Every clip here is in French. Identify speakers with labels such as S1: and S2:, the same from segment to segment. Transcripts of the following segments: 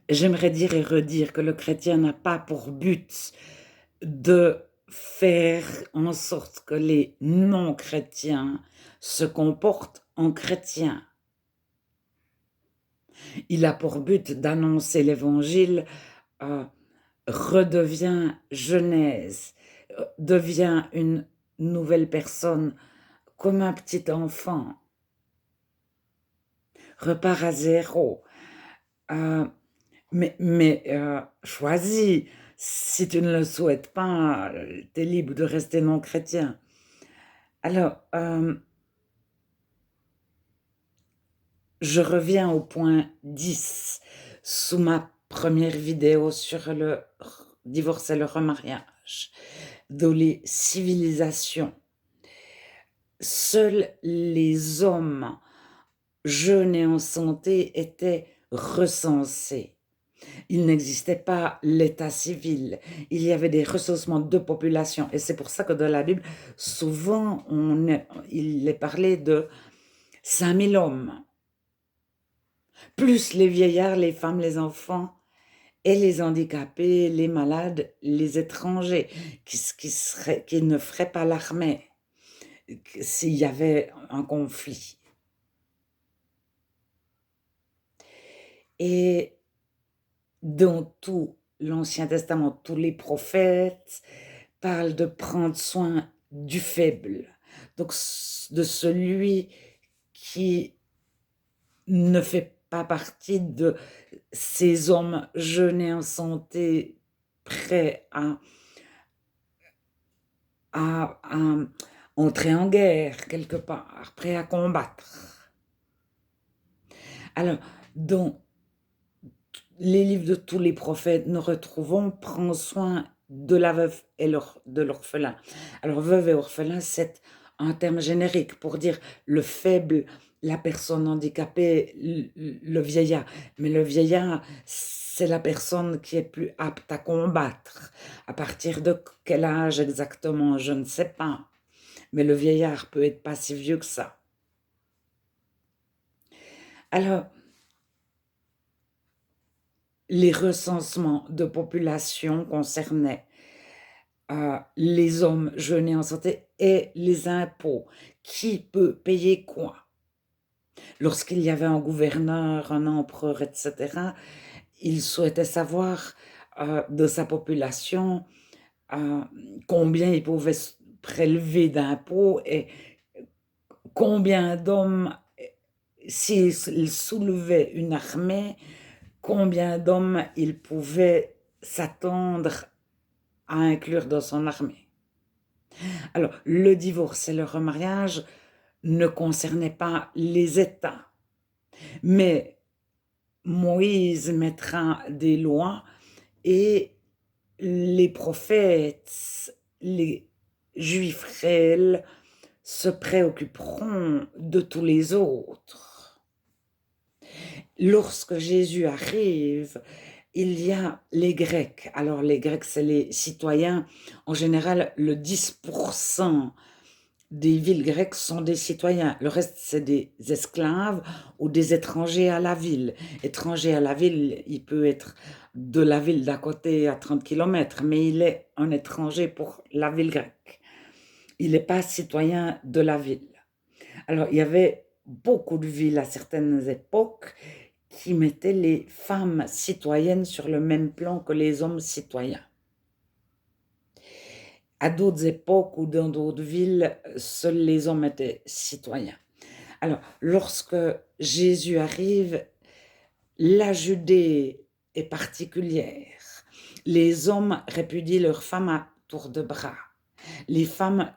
S1: J'aimerais dire et redire que le chrétien n'a pas pour but de faire en sorte que les non-chrétiens se comportent en chrétiens. Il a pour but d'annoncer l'évangile, redevient Genèse, devient une nouvelle personne, comme un petit enfant, repart à zéro. Mais choisis. Si tu ne le souhaites pas, tu es libre de rester non chrétien. Alors, je reviens au point 10, sous ma première vidéo sur le divorce et le remariage. Dans les civilisations, seuls les hommes jeunes et en santé étaient recensés. Il n'existait pas l'état civil, il y avait des recensements de population. Et c'est pour ça que dans la Bible, souvent, il est parlé de 5000 hommes, plus les vieillards, les femmes, les enfants, et les handicapés, les malades, les étrangers, qui ne feraient pas l'armée s'il y avait un conflit. Et dans tout l'Ancien Testament, tous les prophètes parlent de prendre soin du faible, donc de celui qui ne fait pas partie de ces hommes jeunes et en santé, prêts à entrer en guerre quelque part, prêts à combattre. Alors, dans les livres de tous les prophètes, nous retrouvons prends soin de la veuve et de l'orphelin. Alors, veuve et orphelin, c'est un terme générique pour dire le faible, la personne handicapée, le vieillard. Mais le vieillard, c'est la personne qui est plus apte à combattre. À partir de quel âge exactement, je ne sais pas. Mais le vieillard peut être pas si vieux que ça. Alors, les recensements de population concernaient les hommes jeunes et en santé et les impôts. Qui peut payer quoi? Lorsqu'il y avait un gouverneur, un empereur, etc., il souhaitait savoir de sa population combien il pouvait prélever d'impôts et combien d'hommes, s'il soulevait une armée, combien d'hommes il pouvait s'attendre à inclure dans son armée. Alors, le divorce et le remariage ne concernaient pas les États, mais Moïse mettra des lois et les prophètes, les juifs réels, se préoccuperont de tous les autres. Lorsque Jésus arrive, il y a les Grecs. Alors les Grecs, c'est les citoyens. En général, le 10% des villes grecques sont des citoyens. Le reste, c'est des esclaves ou des étrangers à la ville. Étranger à la ville, il peut être de la ville d'à côté à 30 km, mais il est un étranger pour la ville grecque. Il n'est pas citoyen de la ville. Alors, il y avait beaucoup de villes à certaines époques qui mettaient les femmes citoyennes sur le même plan que les hommes citoyens. À d'autres époques ou dans d'autres villes, seuls les hommes étaient citoyens. Alors, lorsque Jésus arrive, la Judée est particulière. Les hommes répudient leurs femmes à tour de bras. Les femmes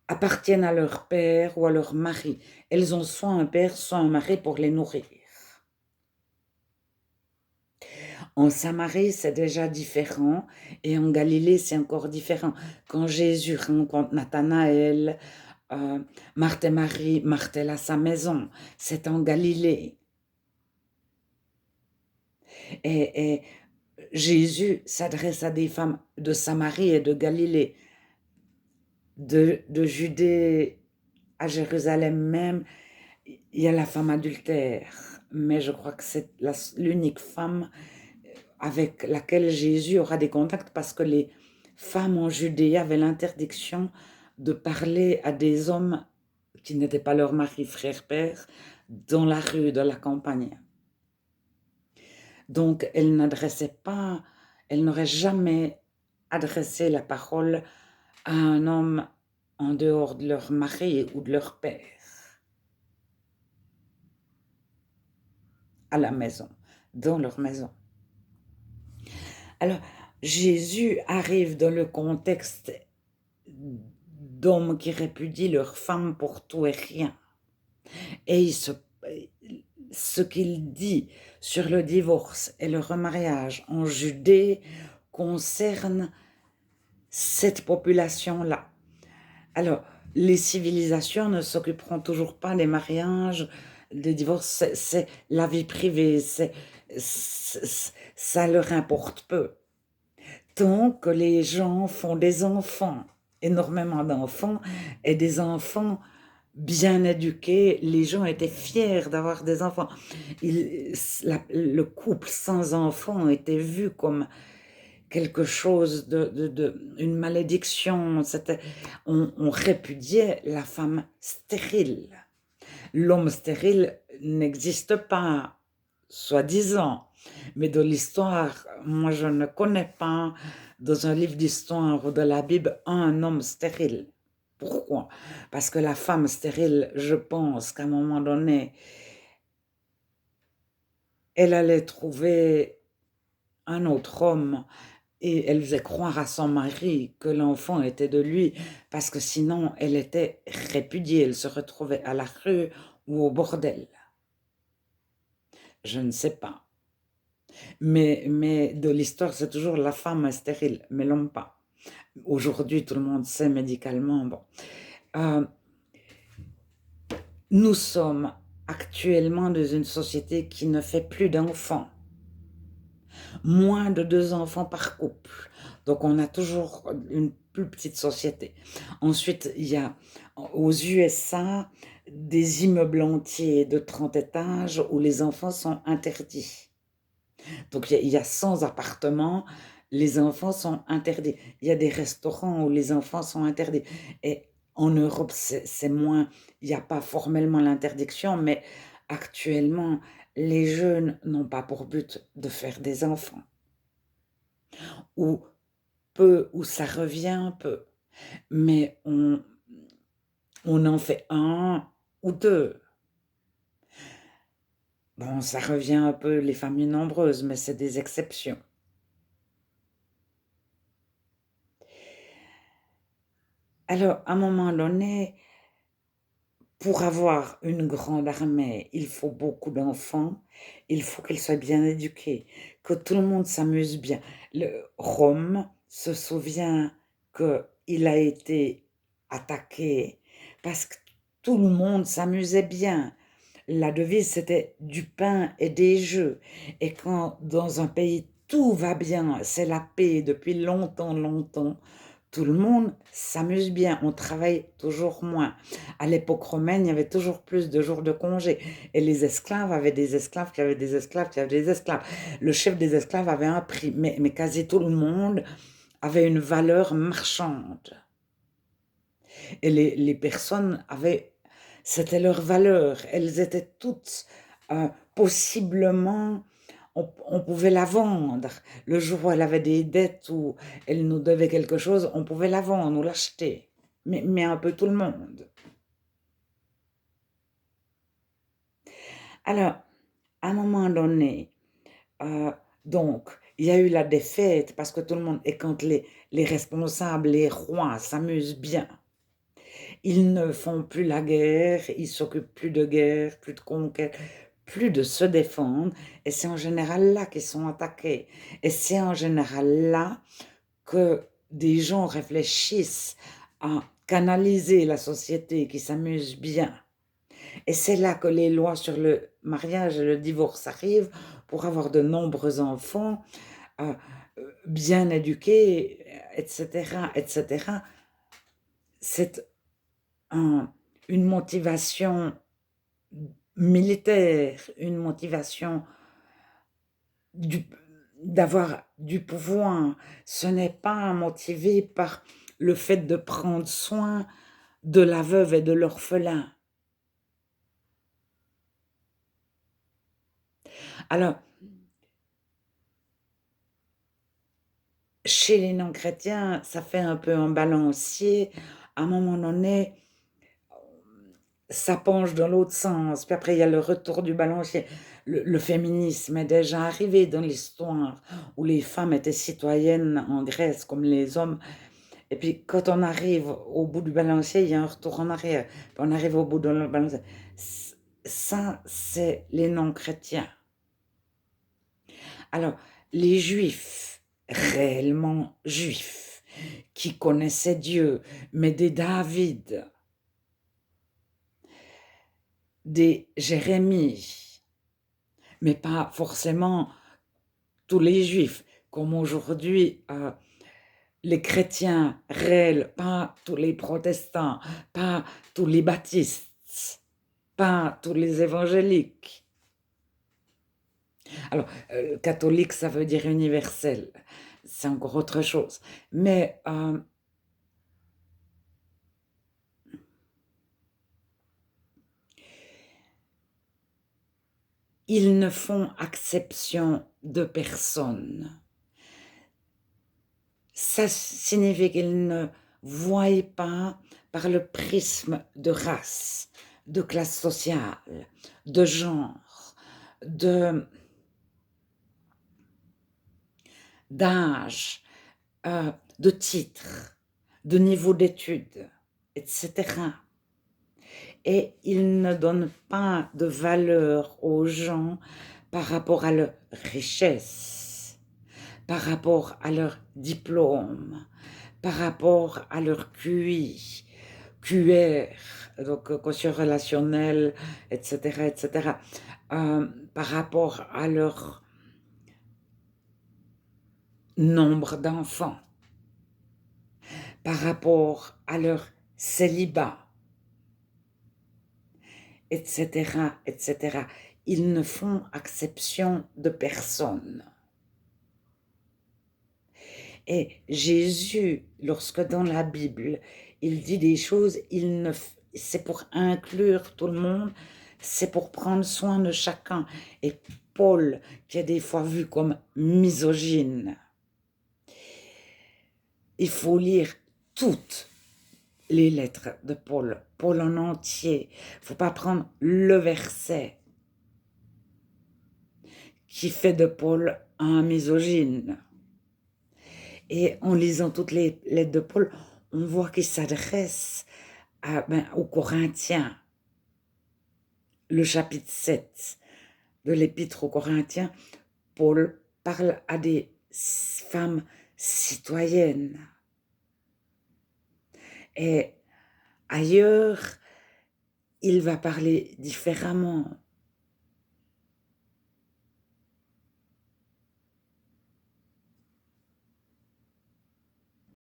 S1: appartiennent à leur père ou à leur mari. Elles ont soit un père, soit un mari pour les nourrir. En Samarie, c'est déjà différent, et en Galilée, c'est encore différent. Quand Jésus rencontre Nathanaël, Marthe et Marie, Marthe est à sa maison, c'est en Galilée. Et Jésus s'adresse à des femmes de Samarie et de Galilée, de Judée à Jérusalem même. il y a la femme adultère, mais je crois que c'est l'unique femme avec laquelle Jésus aura des contacts parce que les femmes en Judée avaient l'interdiction de parler à des hommes qui n'étaient pas leur mari, frère, père, dans la rue, dans la campagne. Donc, elles n'auraient jamais adressé la parole à un homme en dehors de leur mari ou de leur père, à la maison, dans leur maison. Alors, Jésus arrive dans le contexte d'hommes qui répudient leurs femmes pour tout et rien. Et ce qu'il dit sur le divorce et le remariage en Judée concerne cette population-là. Alors, les civilisations ne s'occuperont toujours pas des mariages, des divorces, c'est la vie privée, ça leur importe peu. Tant que les gens font des enfants, énormément d'enfants, et des enfants bien éduqués, les gens étaient fiers d'avoir des enfants. Le couple sans enfants était vu comme quelque chose une malédiction. On répudiait la femme stérile. L'homme stérile n'existe pas, soi-disant. Mais dans l'histoire, moi je ne connais pas dans un livre d'histoire ou de la Bible un homme stérile. Pourquoi? Parce que la femme stérile, je pense qu'à un moment donné, elle allait trouver un autre homme et elle faisait croire à son mari que l'enfant était de lui, parce que sinon elle était répudiée, elle se retrouvait à la rue ou au bordel. Je ne sais pas. Mais de l'histoire, c'est toujours la femme stérile, mais l'homme pas. Aujourd'hui, tout le monde sait médicalement. Bon. Nous sommes actuellement dans une société qui ne fait plus d'enfants. Moins de 2 enfants par couple. Donc, on a toujours une plus petite société. Ensuite, il y a aux USA des immeubles entiers de 30 étages où les enfants sont interdits. Donc, il y a 100 appartements, les enfants sont interdits. Il y a des restaurants où les enfants sont interdits. Et en Europe, c'est moins, il n'y a pas formellement l'interdiction, mais actuellement, les jeunes n'ont pas pour but de faire des enfants. Ou peu, ou ça revient peu. Mais on en fait un ou deux. Bon, ça revient un peu les familles nombreuses, mais c'est des exceptions. Alors, à un moment donné, pour avoir une grande armée, il faut beaucoup d'enfants, il faut qu'ils soient bien éduqués, que tout le monde s'amuse bien. Rome se souvient qu'il a été attaqué parce que tout le monde s'amusait bien. La devise, c'était du pain et des jeux. Et quand dans un pays tout va bien, c'est la paix depuis longtemps, longtemps, tout le monde s'amuse bien, on travaille toujours moins. À l'époque romaine, il y avait toujours plus de jours de congé. Et les esclaves avaient des esclaves qui avaient des esclaves qui avaient des esclaves. Le chef des esclaves avait un prix, mais quasi tout le monde avait une valeur marchande. Et les personnes avaient, c'était leur valeur. Elles étaient toutes possiblement, on pouvait la vendre. Le jour où elle avait des dettes ou elle nous devait quelque chose, on pouvait la vendre ou l'acheter. Mais un peu tout le monde. Alors, à un moment donné, donc, il y a eu la défaite parce que tout le monde, et quand les responsables, les rois s'amusent bien, ils ne font plus la guerre, ils s'occupent plus de guerre, plus de conquête, plus de se défendre, et c'est en général là qu'ils sont attaqués. Et c'est en général là que des gens réfléchissent à canaliser la société qui s'amuse bien. Et c'est là que les lois sur le mariage et le divorce arrivent pour avoir de nombreux enfants, euh, bien éduqués, etc., etc. C'est une motivation militaire, une motivation du d'avoir du pouvoir. Ce n'est pas motivé par le fait de prendre soin de la veuve et de l'orphelin. Alors, chez les non-chrétiens, ça fait un peu un balancier. À un moment donné, ça penche dans l'autre sens. Puis après, il y a le retour du balancier. Le féminisme est déjà arrivé dans l'histoire où les femmes étaient citoyennes en Grèce comme les hommes. Et puis, quand on arrive au bout du balancier, il y a un retour en arrière. Puis on arrive au bout de le balancier. Ça, c'est les non-chrétiens. Alors, les juifs, réellement juifs, qui connaissaient Dieu, mais des David, des Jérémie, mais pas forcément tous les juifs, comme aujourd'hui les chrétiens réels, pas tous les protestants, pas tous les baptistes, pas tous les évangéliques. Alors, catholique, ça veut dire universel, c'est encore autre chose. Mais ils ne font exception de personne. Ça signifie qu'ils ne voient pas par le prisme de race, de classe sociale, de genre, de d'âge, de titre, de niveau d'études, etc. Et ils ne donnent pas de valeur aux gens par rapport à leur richesse, par rapport à leur diplôme, par rapport à leur QI, QR, donc quotient relationnel, etc., etc., par rapport à leur nombre d'enfants, par rapport à leur célibat, etc., etc. Ils ne font exception de personne. Et Jésus, lorsque dans la Bible, il dit des choses, c'est pour inclure tout le monde, c'est pour prendre soin de chacun. Et Paul, qui est des fois vu comme misogyne, il faut lire toutes les lettres de Paul, Paul en entier. Il ne faut pas prendre le verset qui fait de Paul un misogyne. Et en lisant toutes les lettres de Paul, on voit qu'il s'adresse aux Corinthiens. Le chapitre 7 de l'Épître aux Corinthiens, Paul parle à des femmes citoyennes. Et ailleurs, il va parler différemment.